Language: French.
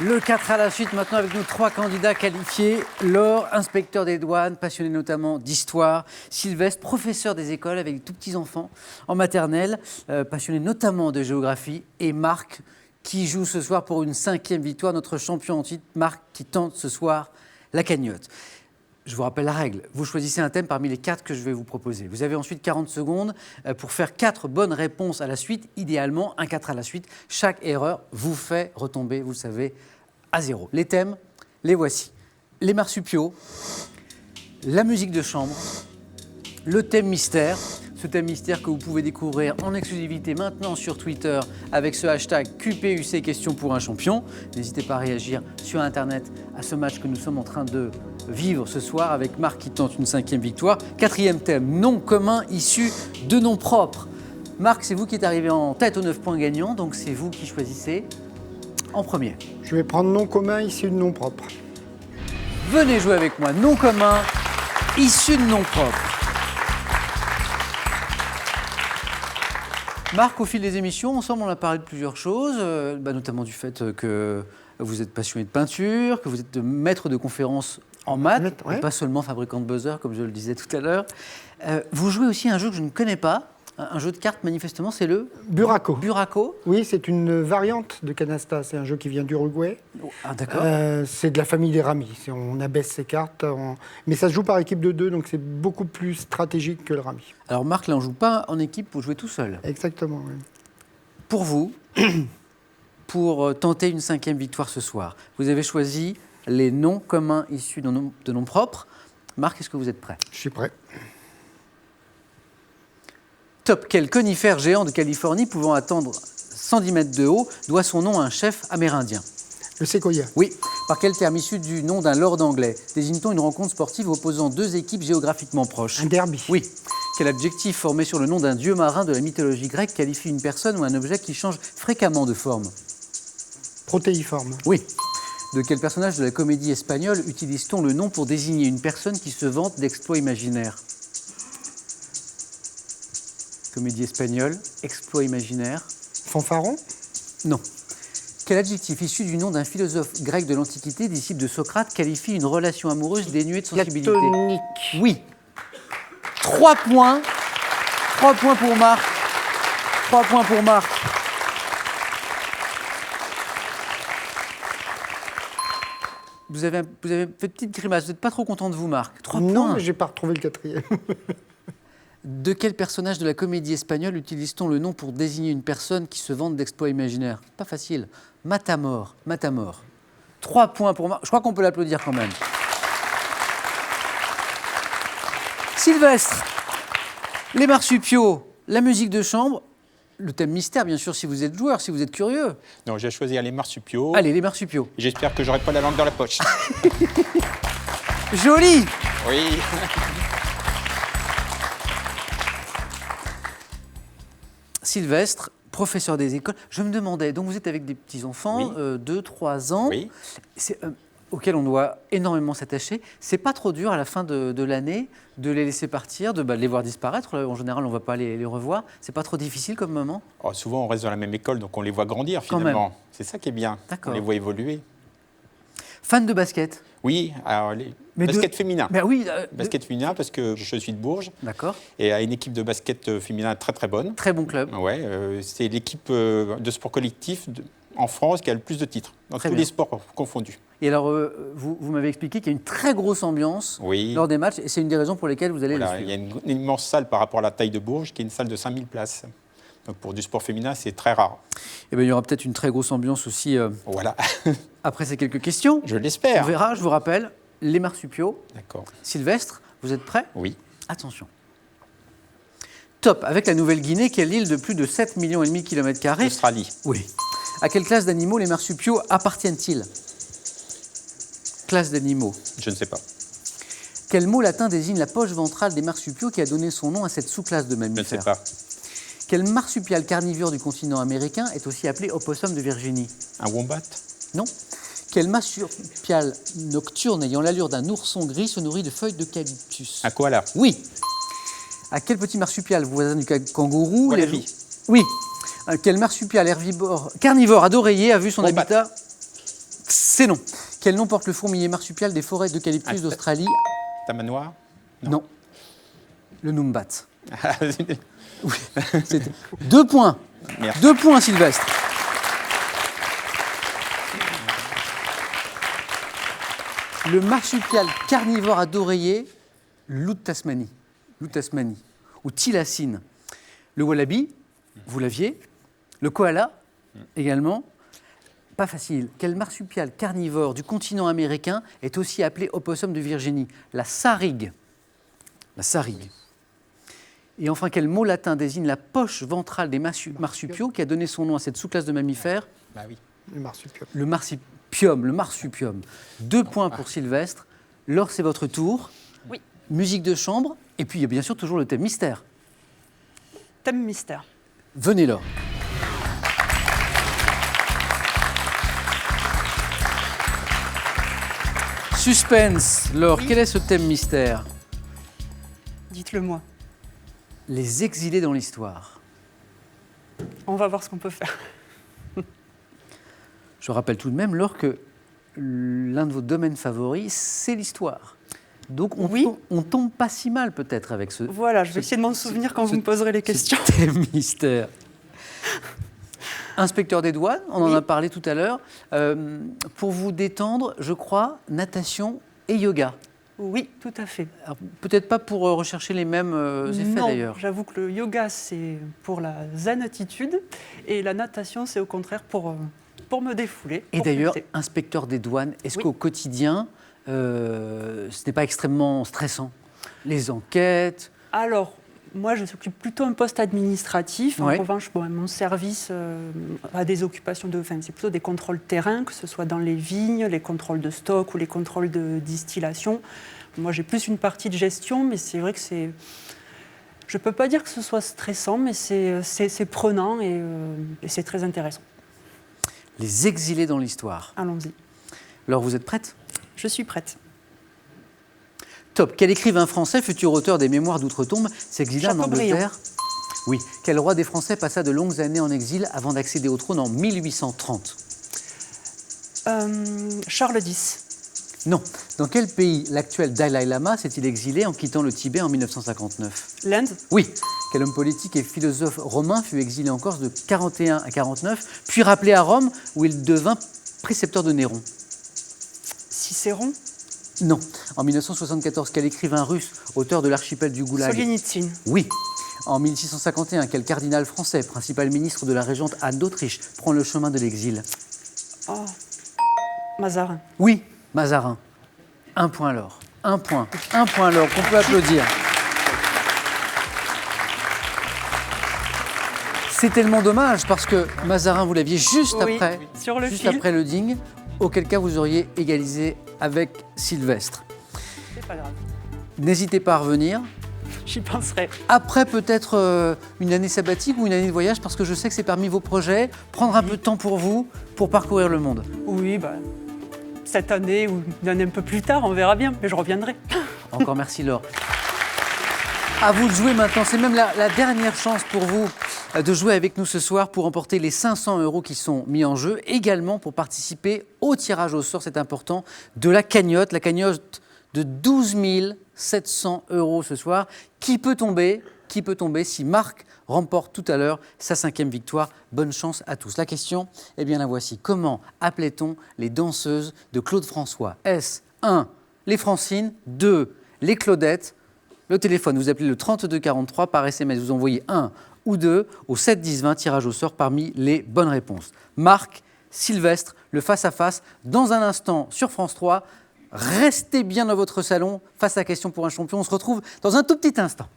Le 4 à la suite, maintenant avec nos 3 candidats qualifiés. Laure, inspecteur des douanes, passionné notamment d'histoire. Sylvestre, professeur des écoles avec des tout petits enfants en maternelle, passionné notamment de géographie. Et Marc, qui joue ce soir pour une 5e victoire, notre champion en titre. Marc qui tente ce soir la cagnotte. Je vous rappelle la règle. Vous choisissez un thème parmi les 4 que je vais vous proposer. Vous avez ensuite 40 secondes pour faire 4 bonnes réponses à la suite. Idéalement, un 4 à la suite. Chaque erreur vous fait retomber, vous le savez, à 0. Les thèmes, les voici. Les marsupiaux, la musique de chambre, le thème mystère. Ce thème mystère que vous pouvez découvrir en exclusivité maintenant sur Twitter avec ce hashtag QPUC question pour un champion. N'hésitez pas à réagir sur Internet à ce match que nous sommes en train de vivre ce soir avec Marc qui tente une 5e victoire. 4e thème, nom commun issu de noms propres. Marc, c'est vous qui êtes arrivé en tête aux 9 points gagnants, donc c'est vous qui choisissez en premier. Je vais prendre nom commun issu de nom propre. Venez jouer avec moi, nom commun issu de nom propre. Marc, au fil des émissions, ensemble, on a parlé de plusieurs choses, notamment du fait que vous êtes passionné de peinture, que vous êtes maître de conférences en maths, ouais. et pas seulement fabricant de buzzer, comme je le disais tout à l'heure. Vous jouez aussi à un jeu que je ne connais pas, un jeu de cartes, manifestement, c'est le Buraco. Buraco. Oui, c'est une variante de Canasta. C'est un jeu qui vient d'Uruguay. Ah, d'accord. C'est de la famille des ramis. On abaisse ses cartes. Mais ça se joue par équipe de 2, donc c'est beaucoup plus stratégique que le rami. Alors, Marc, là, on ne joue pas en équipe, vous jouez tout seul. Exactement, oui. Pour vous, pour tenter une 5e victoire ce soir, vous avez choisi les noms communs issus de noms propres. Marc, est-ce que vous êtes prêt ? Je suis prêt. Top. Quel conifère géant de Californie pouvant atteindre 110 mètres de haut doit son nom à un chef amérindien ? Le séquoia. Oui. Par quel terme issu du nom d'un lord anglais désigne-t-on une rencontre sportive opposant 2 équipes géographiquement proches ? Un derby. Oui. Quel adjectif formé sur le nom d'un dieu marin de la mythologie grecque qualifie une personne ou un objet qui change fréquemment de forme ? Protéiforme. Oui. De quel personnage de la comédie espagnole utilise-t-on le nom pour désigner une personne qui se vante d'exploits imaginaires ? Comédie espagnole, exploit imaginaire. Fanfaron. Non. Quel adjectif issu du nom d'un philosophe grec de l'Antiquité, disciple de Socrate, qualifie une relation amoureuse dénuée de sensibilité ? Platonique. Oui. 3 points. 3 points pour Marc. 3 points pour Marc. Vous avez fait une petite grimace. Vous n'êtes pas trop content de vous, Marc. 3 points. Non, mais j'ai pas retrouvé le 4e. De quel personnage de la comédie espagnole utilise-t-on le nom pour désigner une personne qui se vante d'exploits imaginaires ? Pas facile. Matamor. Matamor. 3 points pour Marc. Je crois qu'on peut l'applaudir quand même. Sylvestre, les marsupiaux, la musique de chambre, le thème mystère, bien sûr, si vous êtes joueur, si vous êtes curieux. Non, j'ai choisi les marsupiaux. Allez, les marsupiaux. J'espère que j'aurai pas la langue dans la poche. Joli. Oui. Sylvestre, professeur des écoles. Je me demandais, donc vous êtes avec des petits-enfants, Oui. 2-3 ans, Oui. auxquels on doit énormément s'attacher. C'est pas trop dur à la fin de l'année de les laisser partir, de les voir disparaître. En général, on ne va pas les revoir. C'est pas trop difficile comme moment ? Oh, souvent, on reste dans la même école, donc on les voit grandir Quand finalement. C'est ça qui est bien. D'accord. On les voit évoluer. Fan de basket ? Oui, alors les Mais basket féminin. Ben oui. Basket féminin parce que je suis de Bourges D'accord. et a une équipe de basket féminin très très bonne. Très bon club. Ouais, c'est l'équipe de sport collectif en France qui a le plus de titres dans Très tous bien. les sports confondus. Et alors, vous m'avez expliqué qu'il y a une très grosse ambiance Oui. lors des matchs, et c'est une des raisons pour lesquelles vous allez Voilà, le il y suivre. a une immense salle par rapport à la taille de Bourges qui est une salle de 5000 places. Donc pour du sport féminin, c'est très rare. Et bien, il y aura peut-être une très grosse ambiance aussi Voilà, après ces quelques questions. je On l'espère. verra, je vous rappelle, les marsupiaux. D'accord. Sylvestre, vous êtes prêts ? Oui. Attention. Top, avec la Nouvelle-Guinée, qui est l'île de plus de 7,5 millions de kilomètres carrés. Australie. Oui. À quelle classe d'animaux les marsupiaux appartiennent-ils ? Classe d'animaux. Je ne sais pas. Quel mot latin désigne la poche ventrale des marsupiaux qui a donné son nom à cette sous-classe de Je ne mammifères ? sais pas. Quel marsupial carnivore du continent américain est aussi appelé opossum de Virginie ? Un wombat? Non. Quel marsupial nocturne ayant l'allure d'un ourson gris se nourrit de feuilles d'eucalyptus ? Un koala? Oui. À quel petit marsupial, voisin du kangourou, Wallaby. Oui. Quel marsupial carnivore à d'oreiller a vu son Wombat. habitat C'est non. Quel nom porte le fourmilier marsupial des forêts d'eucalyptus d'Australie? Tamanoir? Non. Le Numbat. Oui, c'était 2 points. Merci. 2 points, Sylvestre. Le marsupial carnivore à dos rayé, loup de Tasmanie. Ou thylacine. Le wallaby, vous l'aviez. Le koala, également. Pas facile. Quel marsupial carnivore du continent américain est aussi appelé opossum de Virginie? La sarigue. La sarigue. Et enfin, quel mot latin désigne la poche ventrale des marsupiaux qui a donné son nom à cette sous-classe de mammifères? Bah oui. Le marsupial. Le marsupium. 2 points pour Sylvestre. Laure, c'est votre tour. Oui. Musique de chambre. Et puis, il y a bien sûr toujours le thème mystère. Thème mystère. Venez, Laure. Suspense. Laure, Oui. quel est ce thème mystère? Dites-le moi. Les exilés dans l'histoire. On va voir ce qu'on peut faire. Je rappelle tout de même, Laure, que l'un de vos domaines favoris, c'est l'histoire. Donc, Oui. on tombe pas si mal, peut-être, avec ce Voilà, je vais essayer de m'en souvenir quand vous me poserez les questions. thème mystère. Inspecteur des douanes, on en a parlé tout à l'heure. Pour vous détendre, je crois, natation et yoga. Oui, tout à fait. Alors, peut-être pas pour rechercher les mêmes effets, Non, d'ailleurs. j'avoue que le yoga, c'est pour la zen attitude et la natation, c'est au contraire pour me défouler. Et pour d'ailleurs, flûter. inspecteur des douanes, est-ce Oui. qu'au quotidien, ce n'est pas extrêmement stressant? Les enquêtes. Alors, moi, je s'occupe plutôt d'un poste administratif. En Ouais. revanche, mon service a des occupations c'est plutôt des contrôles terrain, que ce soit dans les vignes, les contrôles de stock ou les contrôles de distillation. Moi, j'ai plus une partie de gestion, mais c'est vrai que c'est... Je ne peux pas dire que ce soit stressant, mais c'est prenant et c'est très intéressant. Les exilés dans l'histoire. Allons-y. Alors, vous êtes prête? Je suis prête. Top. Quel écrivain français, futur auteur des Mémoires d'Outre-Tombe, s'exila en Chateaubriand. Angleterre? Oui. Quel roi des Français passa de longues années en exil avant d'accéder au trône en 1830? Charles X. Non. Dans quel pays l'actuel Dalai Lama s'est-il exilé en quittant le Tibet en 1959? L'Inde. Oui. Quel homme politique et philosophe romain fut exilé en Corse de 41 à 49, puis rappelé à Rome où il devint précepteur de Néron? Cicéron. Non. En 1974, quel écrivain russe, auteur de l'archipel du Goulag? Solzhenitsyn. Oui. En 1651, quel cardinal français, principal ministre de la régente Anne d'Autriche, prend le chemin de l'exil? Oh. Mazarin. Oui, Mazarin. 1 point, Laure. 1 point. 1 point, Laure, qu'on peut applaudir. C'est tellement dommage parce que Mazarin, vous l'aviez juste Oui, après, sur le juste fil. après le ding, auquel cas vous auriez égalisé avec Sylvestre. C'est pas grave. N'hésitez pas à revenir. J'y penserai. Après, peut-être une année sabbatique ou une année de voyage, parce que je sais que c'est parmi vos projets, prendre un peu de temps pour vous, pour parcourir le monde. Oui, cette année ou une année un peu plus tard, on verra bien, mais je reviendrai. Encore merci, Laure. À vous de jouer maintenant. C'est même la dernière chance pour vous de jouer avec nous ce soir pour remporter les 500 € qui sont mis en jeu. Également pour participer au tirage au sort, c'est important, de la cagnotte de 12 700 € ce soir. Qui peut tomber si Marc remporte tout à l'heure sa 5e victoire? Bonne chance à tous. La question, eh bien la voici. Comment appelait-on les danseuses de Claude François? Est-ce 1, les Francines, 2, les Claudettes? Le téléphone, vous appelez le 32 43 par SMS, vous envoyez 1 ou 2 au 7 10 20, tirage au sort parmi les bonnes réponses. Marc, Sylvestre, le face-à-face, dans un instant sur France 3. Restez bien dans votre salon face à Question pour un champion. On se retrouve dans un tout petit instant.